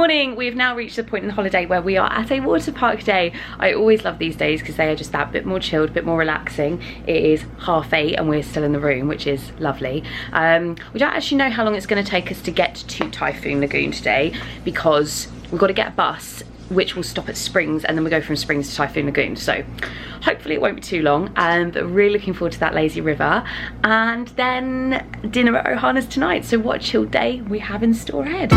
morning. We've now reached the point in the holiday where we are at a water park day. I always love these days because they are just that bit more chilled, bit more relaxing. It is 8:30 and we're still in the room, which is lovely. We don't actually know how long it's going to take us to get to Typhoon Lagoon today because we've got to get a bus which will stop at Springs, and then we go from Springs to Typhoon Lagoon. So hopefully it won't be too long, but really looking forward to that lazy river, and then dinner at Ohana's tonight. So what a chill day we have in store ahead.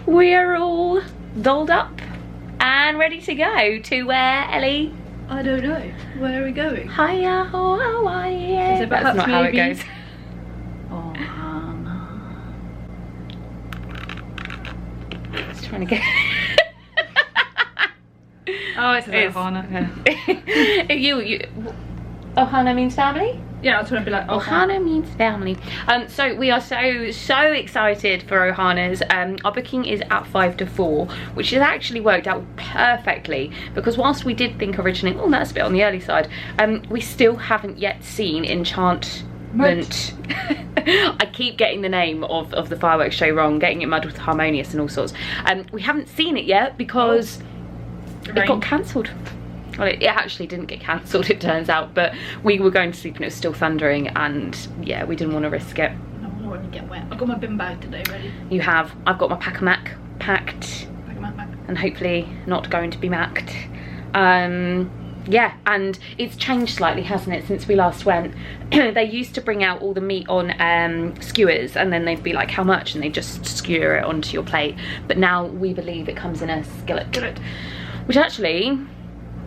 We're all dolled up and ready to go to where, Ellie? I don't know. Where are we going? Hiya, Hawaii. That's not how it goes. Ohana. Just trying to get. Oh, it's Ohana. Ohana means family? Yeah, I was trying to be like, Ohana means family. So we are so excited for Ohana's. Our booking is at 5 to 4, which has actually worked out perfectly because whilst we did think originally, oh, that's a bit on the early side, we still haven't yet seen Enchantment. I keep getting the name of the fireworks show wrong, getting it muddled with Harmonious and all sorts. We haven't seen it yet because it got cancelled. Well, it actually didn't get cancelled, it turns out, but we were going to sleep and it was still thundering, and yeah, we didn't want to risk it. No, I don't want to get wet. I've got my bin bag today ready. You have. I've got my pack-a-mac packed. Pack-a-mac. And hopefully not going to be macked. Yeah, and it's changed slightly, hasn't it, since we last went. They used to bring out all the meat on skewers, and then they'd be like, how much? And they just skewer it onto your plate. But now we believe it comes in a skillet. Which actually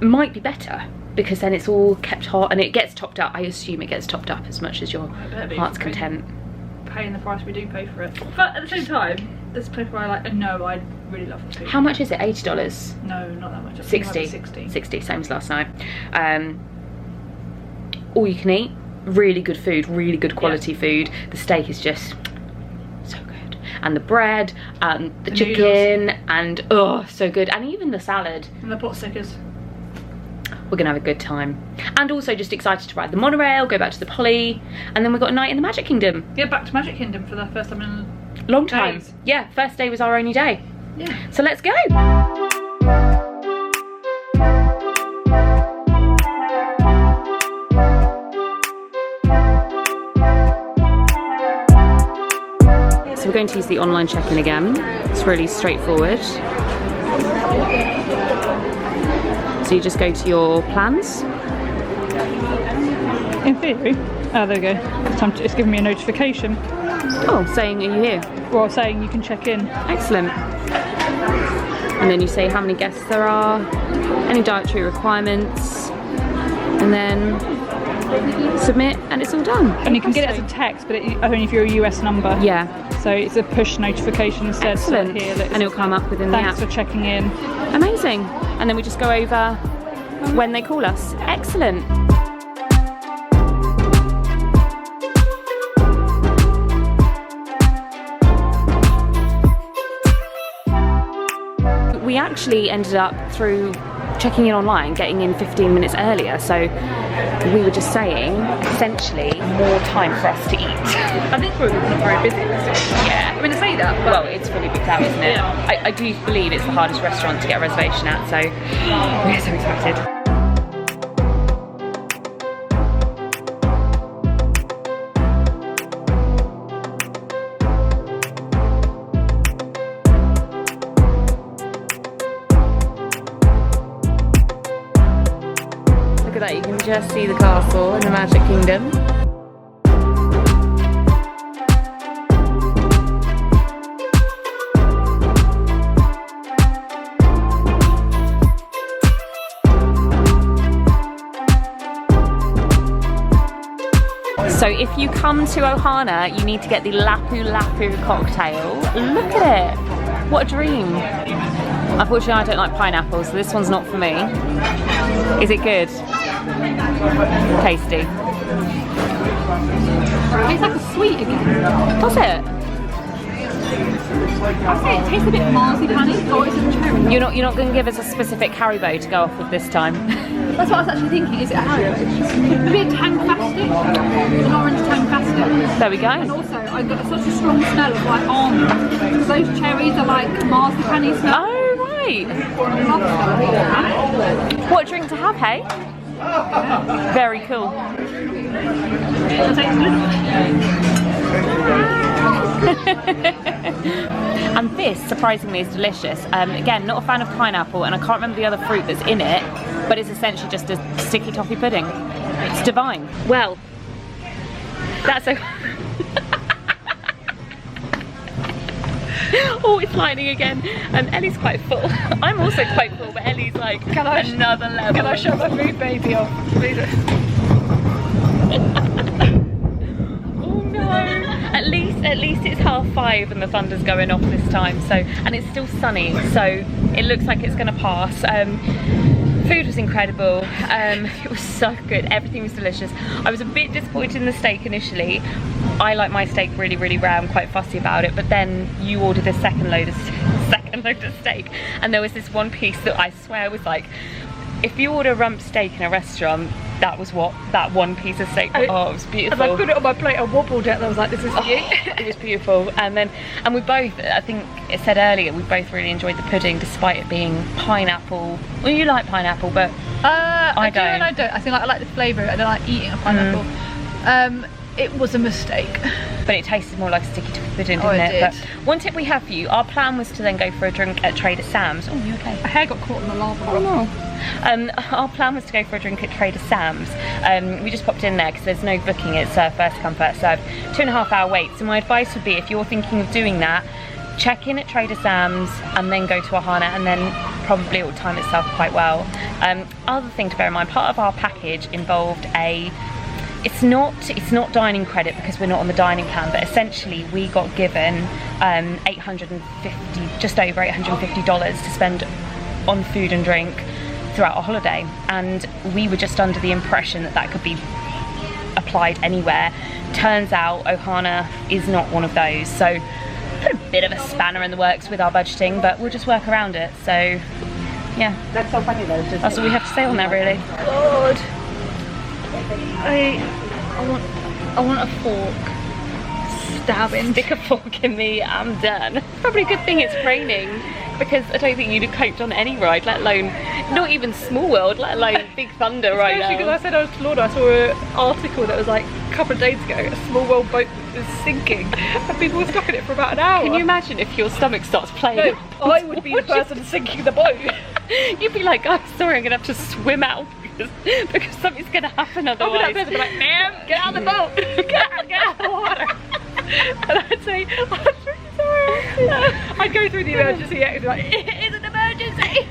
might be better because then it's all kept hot and it gets topped up. I assume it gets topped up as much as your heart's content. Paying the price we do pay for it, but at the same time, this place where I know I really love the food. How much is it? $80? No, not that much. 60. 60, same as last night. All you can eat, really good food, really good quality food. The steak is just so good, and the bread and the chicken noodles. And oh, so good, and even the salad and the pot stickers. We're gonna have a good time, and also just excited to ride the monorail, go back to the Poly, and then we've got a night in the Magic Kingdom. Yeah, back to Magic Kingdom for the first time in a long time. Yeah, first day was our only day. Yeah. So let's go. So we're going to use the online check-in again. It's really straightforward. So you just go to your plans. In theory. Oh, there we go. It's giving me a notification. Oh, saying are you here? Well, saying you can check in. Excellent. And then you say how many guests there are, any dietary requirements, and then submit, and it's all done. And you can get it as a text, but only if you're a US number. Yeah. So it's a push notification instead. Excellent. So here, and it'll come up within the app. Thanks for checking in. Amazing. And then we just go over when they call us. Excellent. We actually ended up through checking in online, getting in 15 minutes earlier, so we were just saying, essentially, more time for us to eat. I think we're not very busy. Yeah. I mean, I say that, but... Well, it's fully booked out, isn't it? Yeah. I do believe it's the hardest restaurant to get a reservation at, so we're so excited. Look at that, you can just see the castle in the Magic Kingdom. So if you come to Ohana, you need to get the Lapu Lapu cocktail. Look at it. What a dream. Unfortunately, I don't like pineapple, so this one's not for me. Is it good? Tasty. It's like a sweet again. Does it? I'd say it tastes a bit marzipan-y. Oh, it's a cherry. You're not going to give us a specific Haribo to go off with this time. That's what I was actually thinking. Is it a Haribo? Maybe a Tangfastic. An orange Tangfastic. There we go. And also, I got such a strong smell of like almonds. Because those cherries are like marzipan-y smell. Oh, right. I love that. What drink to have, hey? Very cool. And this, surprisingly, is delicious. Again, not a fan of pineapple, and I can't remember the other fruit that's in it, but it's essentially just a sticky toffee pudding. It's divine. Well, that's a... Oh, it's lining again. Ellie's quite full. I'm also quite full, but Ellie's like another level. Can I show my food baby off? Oh no! At least it's 5:30 and the thunder's going off this time. So, and it's still sunny, so it looks like it's going to pass. Food was incredible. It was so good. Everything was delicious. I was a bit disappointed in the steak initially. I like my steak really, really rare. I'm quite fussy about it. But then you ordered a second load of steak, and there was this one piece that I swear was like, if you order rump steak in a restaurant, that was what that one piece of steak was. Oh, it was beautiful. As I put it on my plate, I wobbled it and I was like, this is for you. It was beautiful. And we both, I think it said earlier, we both really enjoyed the pudding despite it being pineapple. Well, you like pineapple, but I don't. And I don't. I think I like the flavour. I don't like eating a pineapple. It was a mistake. But it tasted more like a sticky toffee pudding, didn't it? But one tip we have for you, our plan was to then go for a drink at Trader Sam's. Oh, you okay? My hair got caught in the lava. Oh no. Our plan was to go for a drink at Trader Sam's. We just popped in there because there's no booking. It's first come, first served. 2.5 hour wait. So my advice would be, if you're thinking of doing that, check in at Trader Sam's and then go to Ohana, and then probably it will time itself quite well. Other thing to bear in mind, part of our package involved it's not dining credit because we're not on the dining plan, but essentially we got given just over $850 to spend on food and drink throughout our holiday, and we were just under the impression that could be applied anywhere. Turns out Ohana is not one of those, so put a bit of a spanner in the works with our budgeting, but we'll just work around it. So yeah, that's so funny though. That's all we have to say on that, really. God. I want a fork. Stabbing. Stick a fork in me, I'm done. Probably a good thing it's raining, because I don't think you'd have coped on any ride, let alone, not even Small World, let alone Big Thunder right now. Especially because I said I was Florida, I saw an article that was like a couple of days ago, a Small World boat was sinking and people were stuck in it for about an hour. Can you imagine if your stomach starts playing? No, I would be the person sinking the boat. You'd be like, oh, sorry, I'm gonna have to swim out because something's gonna happen otherwise. I'll be that person, like, ma'am, get out of the boat, get out of the water. And I'd say, oh, I'm really sorry. I'd go through the emergency exit like, it is an emergency.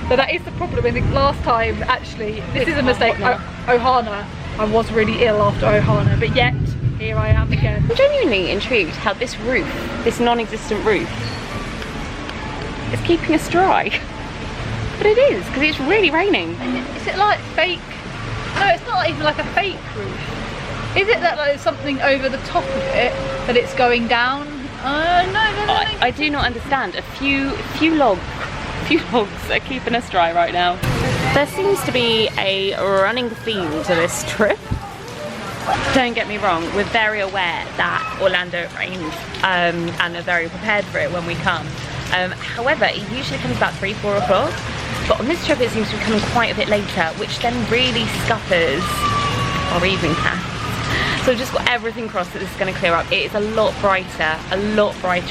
So that is the problem. I think last time, actually, this is a mistake. Ohana, I was really ill after Ohana, but yet here I am again. I'm genuinely intrigued how this roof, this non-existent roof, is keeping us dry. But it is, because it's really raining. Is it like fake? No, it's not even like a fake roof. Is it that there's something over the top of it that it's going down? No. I do not understand. A few logs are keeping us dry right now. There seems to be a running theme to this trip. Don't get me wrong, we're very aware that Orlando rains and are very prepared for it when we come. However, it usually comes about 3-4 o'clock, but on this trip it seems to be coming quite a bit later, which then really scuppers our evening path. So I've just got everything crossed that this is going to clear up. It is a lot brighter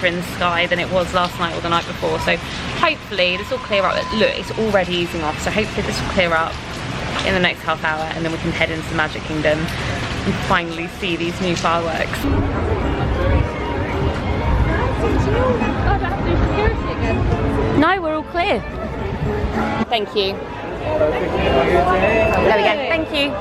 in the sky than it was last night or the night before. So hopefully this will clear up. Look, it's already easing off. So hopefully this will clear up in the next half hour, and then we can head into the Magic Kingdom and finally see these new fireworks. No, we're all clear. Thank you. There we go. Thank you.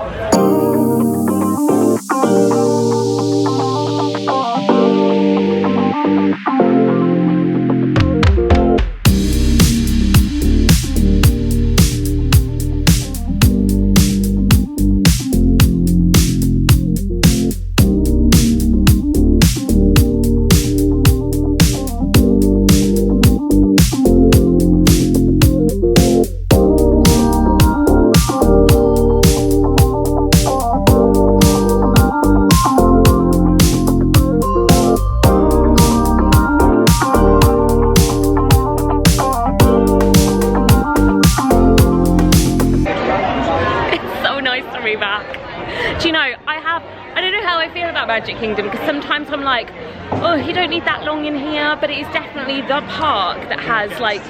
I don't know how I feel about Magic Kingdom, because sometimes I'm like, oh, you don't need that long in here, but it is definitely the park that has like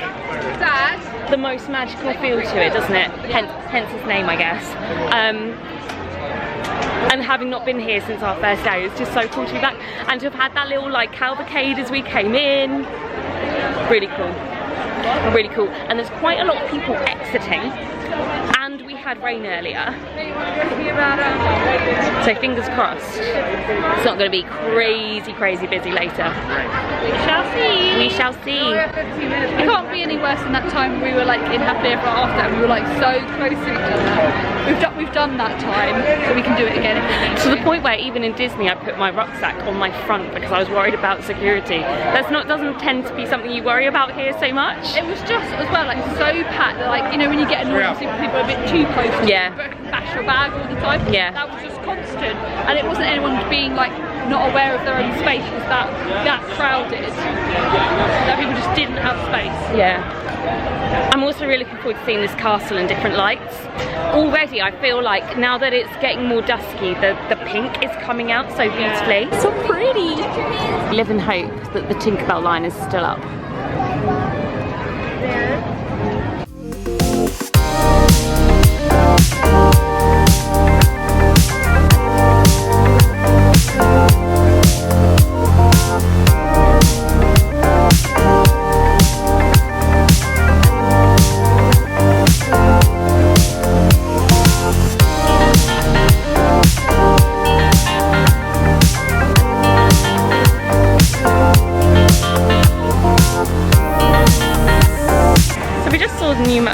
the most magical feel to it, doesn't it? Hence its name, I guess. And having not been here since our first day, it's just so cool to be back and to have had that little like cavalcade as we came in. Really cool. Really cool. And there's quite a lot of people exiting, and we had rain earlier, so fingers crossed it's not going to be crazy busy later. We shall see. We shall see. It can't be any worse than that time we were like in Happily Ever After and we were like so close to each other. We've done that time, so we can do it again if we need to the point where even in Disney I put my rucksack on my front because I was worried about security. Doesn't tend to be something you worry about here so much. It was just as well like so packed that, like, you know, when you get annoyed when people are a bit too close to you, bash your bag all the time. Yeah. That was just constant, and it wasn't anyone being like not aware of their own space. It was that crowded that people just didn't have space. Yeah. I'm also really looking forward to seeing this castle in different lights. Already I feel like now that it's getting more dusky, the pink is coming out so beautifully. So pretty. We live in hope that the Tinkerbell line is still up.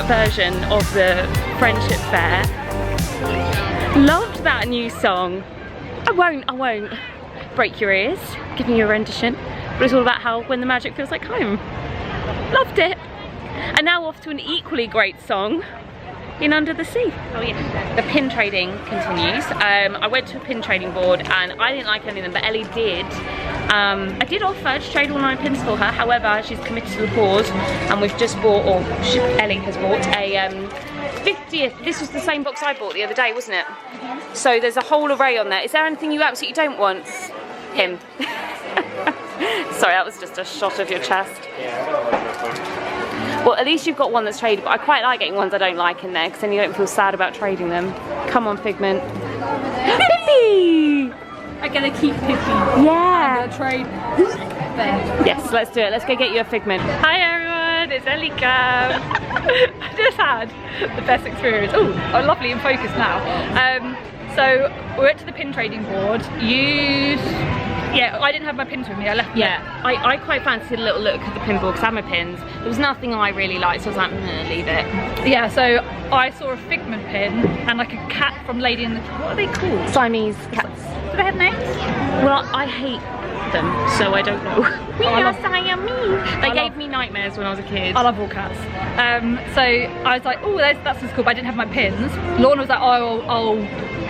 Version of the Friendship Fair. Loved that new song. I won't break your ears giving you a rendition, but it's all about how when the magic feels like home. Loved it. And now off to an equally great song in Under the Sea. Oh yeah. The pin trading continues. I went to a pin trading board and I didn't like any of them, but Ellie did. I did offer to trade all my pins for her, however she's committed to the pause and we've just bought, or Ellie has bought a 50th, this was the same box I bought the other day, wasn't it? So there's a whole array on there. Is there anything you absolutely don't want? Him. Sorry, that was just a shot of your chest. Well, at least you've got one that's tradable. I quite like getting ones I don't like in there because then you don't feel sad about trading them. Come on, Figment. Pippi! I'm gonna keep Pippi. Yeah. I'm gonna trade. Yes, let's do it. Let's go get you a Figment. Hi everyone, it's Ellie Cam. I just had the best experience. Oh, I'm lovely in focus now. So we went to the pin trading board. Yeah, I didn't have my pins with me, I left them. Yeah, I quite fancied a little look at the pinball because I had my pins. There was nothing I really liked, so I was like, leave it. Yeah, so I saw a Figment pin and like a cat from Lady in the... What are they called? Siamese cats. Do they have names? Well, I hate them, so I don't know. We are Siamese. They gave me nightmares when I was a kid. I love all cats. So I was like, oh, that's cool, but I didn't have my pins. Lorna was like, oh, I'll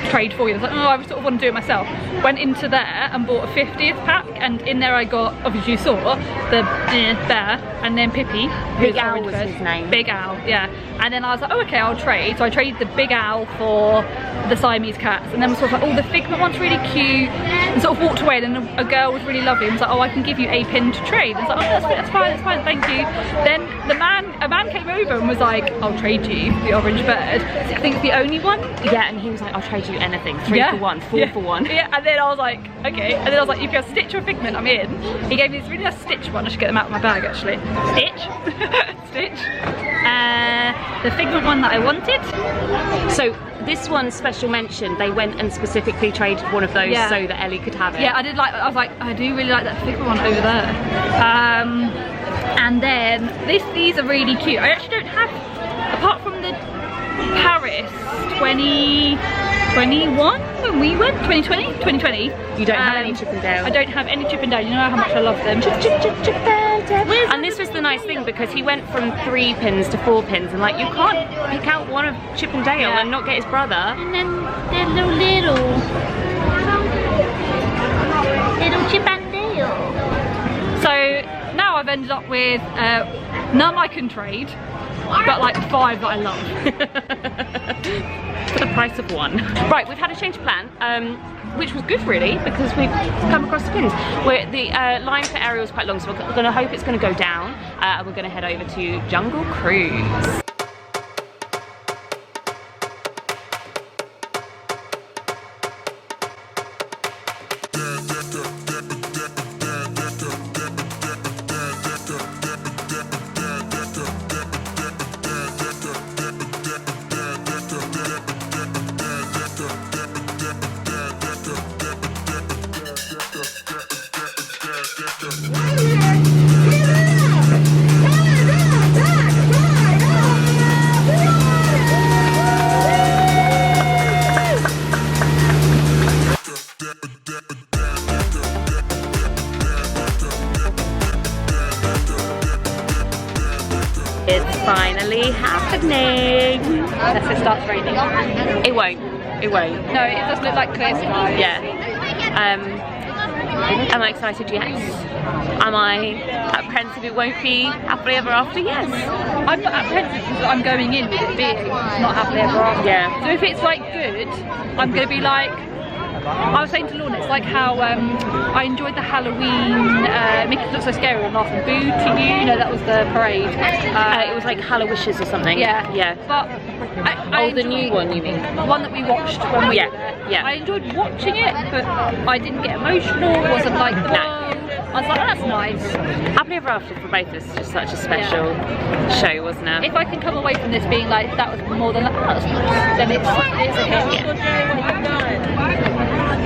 trade for you. I was like, oh, I sort of want to do it myself. Went into there and bought a 50th pack, and in there I got, obviously you saw, the bear, and then Pippi. Big Owl was his name. Big Owl, yeah. And then I was like, oh, okay, I'll trade. So I traded the Big Owl for the Siamese cats, and then was sort of like, oh, the Figment one's really cute, and sort of walked away. And then a girl was really lovely and was like, oh, I can give you a pin to trade. And I was like, oh, that's fine, thank you. Then a man came over and was like, I'll trade you the orange bird. I think it's the only one. Yeah, and he was like, I'll trade you anything. 3 for 1, 4 for 1. Yeah, and then I was like, okay. And then I was like, if you have Stitch or Figment, I'm in. He gave me this really nice Stitch one. I should get them out of my bag actually. Stitch. Stitch. The Figment one that I wanted. So this one's special mention. They went and specifically traded one of those so that Ellie could have it. Yeah, I did like that. I was like, I do really like that Figment one over there. And then these are really cute. I actually don't have, apart from the Paris 2021 when we went, 2020. You don't have any Chip and Dale. I don't have any Chip and Dale. You know how much I love them. And this was the nice thing because he went from 3 pins to 4 pins, and like you can't pick out one of Chip and Dale and not get his brother. And then they're little Chip and Dale. So now I've ended up with none I can trade. but like 5 that I love. For the price of 1. Right, we've had a change of plan, which was good really, because we've come across the pins. The line for Ariel is quite long, so we're gonna hope it's gonna go down, and we're gonna head over to Jungle Cruise. It's finally happening. Unless it starts raining. It won't. It won't. No, it does look like clear skies. Yeah. Am I excited? Yes. Am I apprehensive it won't be happily ever after? Yes. I'm apprehensive because I'm going in with it being not happily ever after. Yeah. So if it's like good, I'm going to be like, I was saying to Lorna, it's like how I enjoyed the Halloween Mickey Looks So Scary and Laughing Boo to You know, that was the parade. It was like Hallowishes or something. Yeah. Yeah. But the new one you mean? The one that we watched when we were there. Yeah. I enjoyed watching it, but I didn't get emotional, wasn't like, whoa. I was like, oh, that's nice. Happily Ever After for both of us is just such a special show, wasn't it? If I can come away from this being like, that was more than that was nice, then it's a hit.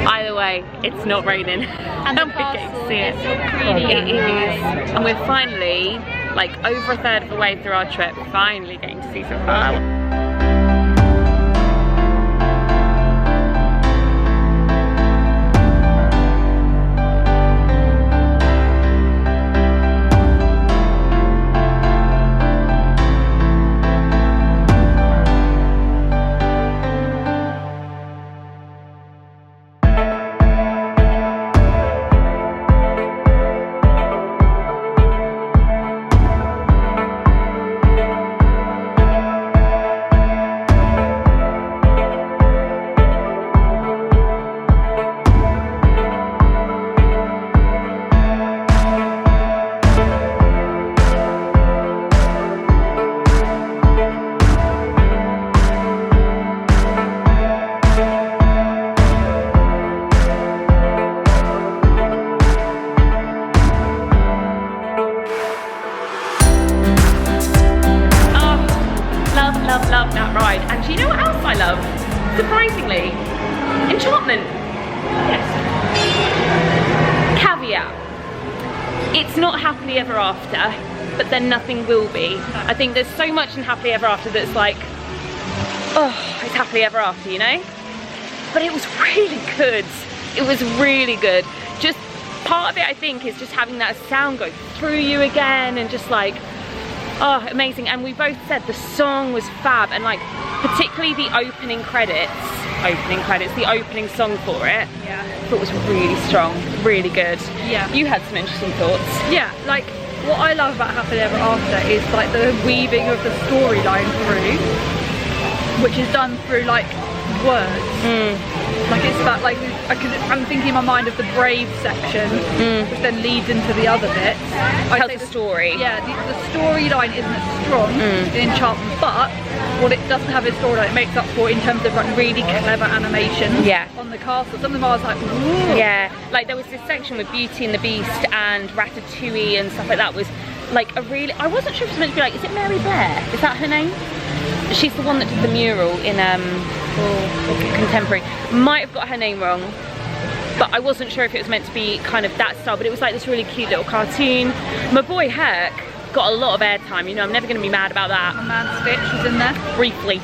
Either way, it's not raining. And the we're getting to see it. really It is. And we're finally, like over a third of the way through our trip, finally getting to see some fireworks. Love that ride. And do you know what else I love? Surprisingly, Enchantment. Yes. Caveat. It's not happily ever after, but then nothing will be. I think there's so much in happily ever after that's like, oh, it's happily ever after, you know? But it was really good. It was really good. Just part of it, I think, is just having that sound go through you again and just like, oh, amazing. And we both said the song was fab, and like particularly the opening credits, the opening song for it. Yeah. I thought it was really strong, really good. Yeah. You had some interesting thoughts. Yeah, like what I love about Happily Ever After is like the weaving of the storyline through, which is done through like words. Like it's about like, I'm thinking in my mind of the brave section, which then leads into the other bits. Tells the story. Yeah, the storyline isn't as strong in Enchantment, but what it doesn't have is storyline, it makes up for in terms of like really clever animation on the castle. Some of them I was like, ooh. Yeah, like there was this section with Beauty and the Beast and Ratatouille and stuff like that, was like a really, I wasn't sure if it was meant to be like, is it Mary Blair? Is that her name? She's the one that did the mural in Contemporary. Might have got her name wrong, but I wasn't sure if it was meant to be kind of that style, but it was like this really cute little cartoon. My boy Herc got a lot of airtime, you know, I'm never going to be mad about that. A Man Stitch was in there. Briefly.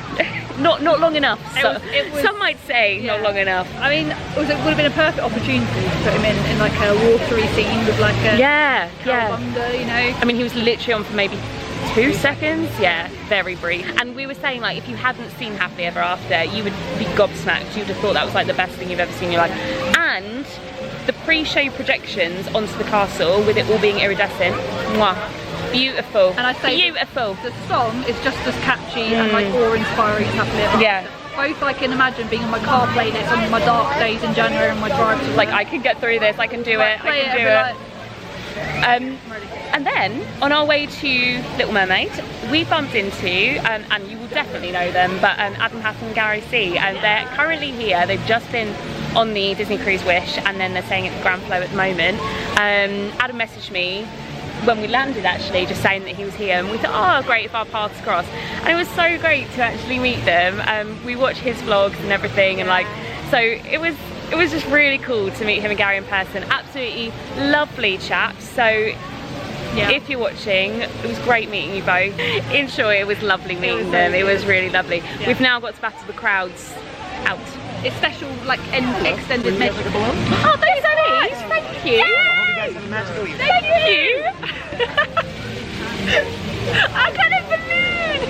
not long enough. So, it was, some might say not long enough. I mean, it would have been a perfect opportunity to put him in like a watery scene with like a cowabunga, you know. I mean, he was literally on for maybe 2 seconds, yeah, very brief. And we were saying like, if you hadn't seen Happily Ever After, you would be gobsmacked. You would have thought that was like the best thing you've ever seen in your life. And the pre-show projections onto the castle with it all being iridescent, mwah. Beautiful. And I'd say beautiful. The song is just as catchy and like awe-inspiring as Happily Ever After. Yeah. Both I can imagine being on my car playlist on my dark days in January and my drive to like I can get through this, I can do it, I can do it. And then on our way to Little Mermaid, we bumped into, and you will definitely know them, but Adam Hass and Gary C, and they're currently here. They've just been on the Disney Cruise Wish, and then they're staying at the Grand Flow at the moment. Adam messaged me when we landed, actually, just saying that he was here, and we thought, oh great, if our paths cross. And it was so great to actually meet them. We watched his vlogs and everything, and like, so it was just really cool to meet him and Gary in person. Absolutely lovely chaps. So if you're watching, it was great meeting you both. In short, it was lovely meeting them. It was really lovely. Yeah. We've now got to battle the crowds out. It's special, like, extended message. Oh, thanks, Ellie. Thank you. Thank you. I got a balloon.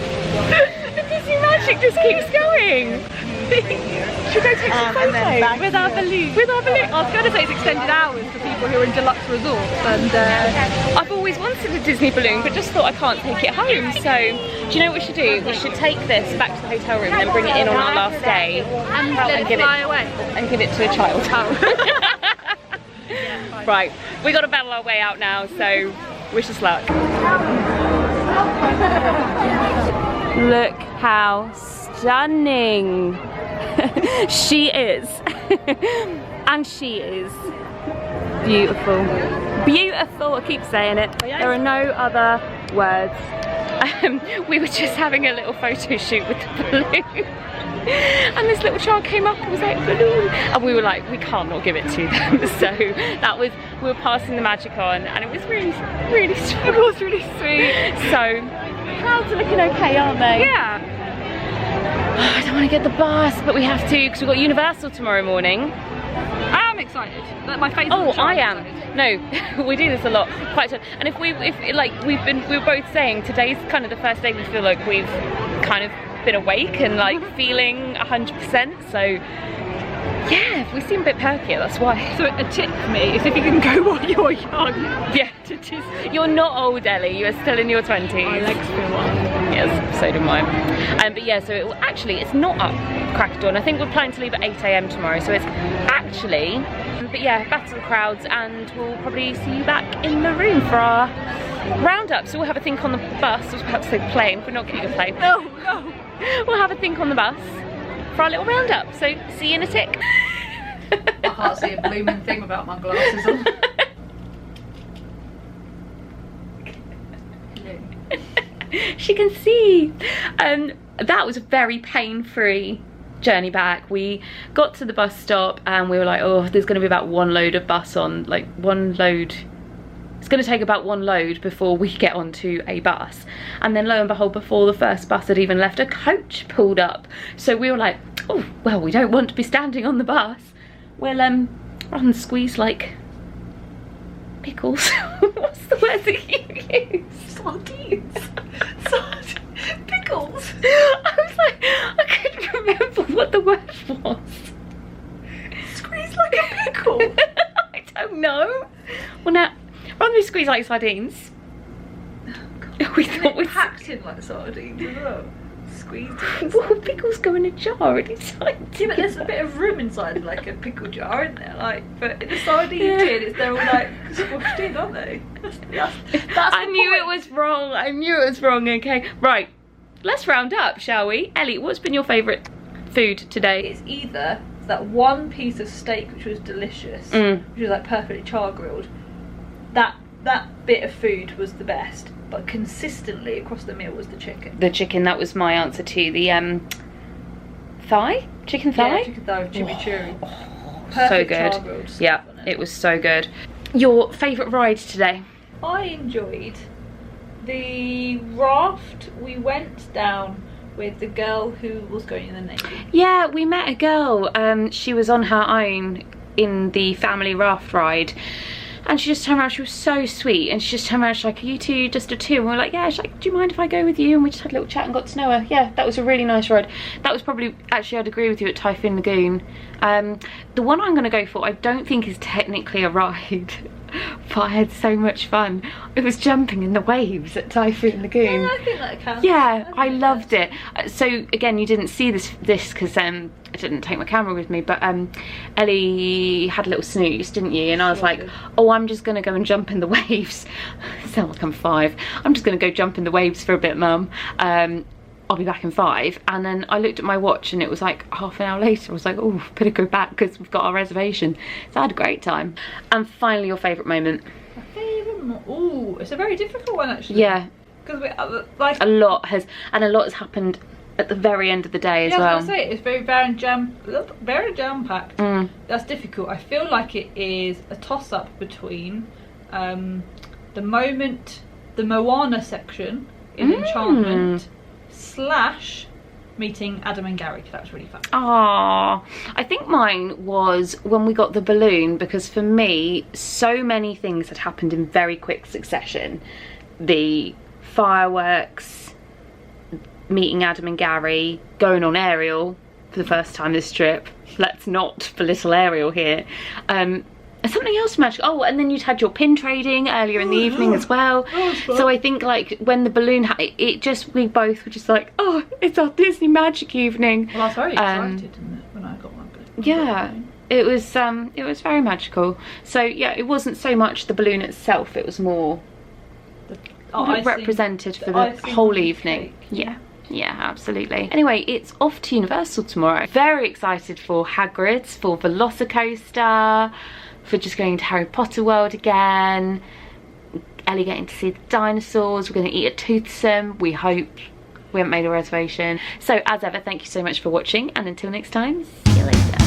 The Disney magic just keeps going. Should we go take some photos with our balloon? With our balloon. I was going to say it's extended hours for people who are in deluxe resorts, and I've always wanted a Disney balloon, but just thought I can't take it home. So, do you know what we should do? We should take this back to the hotel room and then bring it in on our last day and give it away and give it to a child. Oh. Right, we got to battle our way out now. So, wish us luck. Look how stunning she is. And she is beautiful. Beautiful, I keep saying it. There are no other words. We were just having a little photo shoot with the balloon. And this little child came up and was like, balloon. And we were like, we can't not give it to them. So that was, we were passing the magic on, and it was really, really sweet. It was really sweet. So, crowds are looking okay, aren't they? Yeah. Oh, I don't want to get the bus, but we have to, because we've got Universal tomorrow morning. I am excited. My face. Oh, I am. No, we do this a lot. Quite. And if we were both saying today's kind of the first day we feel like we've kind of been awake and like feeling 100%. So yeah, we seem a bit perkier, that's why. So a tip for me is if you can go while you're young. Yeah, you're not old, Ellie. You are still in your 20s. My legs feel old. Yes, so do mine. But yeah, so it's not up crack of dawn. I think we're planning to leave at 8 AM tomorrow, so it's actually, but yeah, battle the crowds, and we'll probably see you back in the room for our roundup. So we'll have a think on the bus. I was about to say plane, we're not getting a plane. No. We'll have a think on the bus for our little roundup. So see you in a tick. I can't see a blooming thing without my glasses on. She can see. That was a very pain-free journey back. We got to the bus stop and we were like, oh, there's going to be about one load of bus on, like one load. It's going to take about one load before we get onto a bus. And then lo and behold, before the first bus had even left, a coach pulled up. So we were like, oh, well, we don't want to be standing on the bus. We'll run and squeeze like pickles. What's the word that you use? Sardines. Pickles. I was like, I couldn't remember what the word was. Squeeze like a pickle. I don't know. Well, now, rather than squeeze like sardines. Oh, God. We thought we'd packed in like sardines as well. Squeezed it. Well, pickles go in a jar and it's like. Yeah, but there's a bit of room inside like a pickle jar, isn't there? Like, but in the sardine tin, they're all like squashed in, aren't they? That's I knew it was wrong. I knew it was wrong. Okay, right. Let's round up, shall we? Ellie, what's been your favourite food today? It's either that one piece of steak which was delicious, which was like perfectly char grilled. That bit of food was the best, but consistently across the meal was the chicken. The chicken, that was my answer to the thigh? Chicken thigh? Yeah, chicken thigh with chimichurri. So good. Yeah, it was so good. Your favourite ride today? I enjoyed the raft we went down with the girl who was going in the Navy. Yeah, we met a girl. She was on her own in the family raft ride. And she just turned around, she was so sweet, and she just turned around, she's like, are you two just a two? And we were like, yeah. She's like, do you mind if I go with you? And we just had a little chat and got to know her. Yeah, that was a really nice ride. That was probably, actually I'd agree with you, at Typhoon Lagoon. The one I'm going to go for, I don't think is technically a ride but I had so much fun. It was jumping in the waves at Typhoon Lagoon. Yeah, I think that counts. Yeah, I loved it. So again, you didn't see this because I didn't take my camera with me, but Ellie had a little snooze, didn't you? And I was like, oh, I'm just gonna go and jump in the waves. Sound like I'm 5. I'm just gonna go jump in the waves for a bit, Mum. I'll be back in 5. And then I looked at my watch and it was like half an hour later. I was like, oh, better go back because we've got our reservation. So I had a great time. And finally, your favourite moment. My favourite oh, it's a very difficult one actually. Yeah. Because like a lot has happened at the very end of the day as well. I was gonna say, it's very jam-packed. That's difficult. I feel like it is a toss-up between the Moana section in Enchantment / meeting Adam and Gary. That was really fun. Ah, I think mine was when we got the balloon, because for me so many things had happened in very quick succession. The fireworks, meeting Adam and Gary, going on Ariel for the first time this trip. Let's not belittle Ariel here. And something else magical. Oh, and then you'd had your pin trading earlier in the evening as well. So I think like when the balloon we both were just like, oh, it's our Disney magic evening. Well, I was very excited when I got my balloon. Yeah, it was very magical. So yeah, it wasn't so much the balloon itself, it was more represented for the whole evening. Yeah. Yeah, absolutely. Anyway, it's off to Universal tomorrow. Very excited for Hagrid's, for Velocicoaster, for just going to Harry Potter World again. Ellie getting to see the dinosaurs. We're going to eat a toothsome, we hope. We haven't made a reservation. So as ever, thank you so much for watching, and until next time, see you later.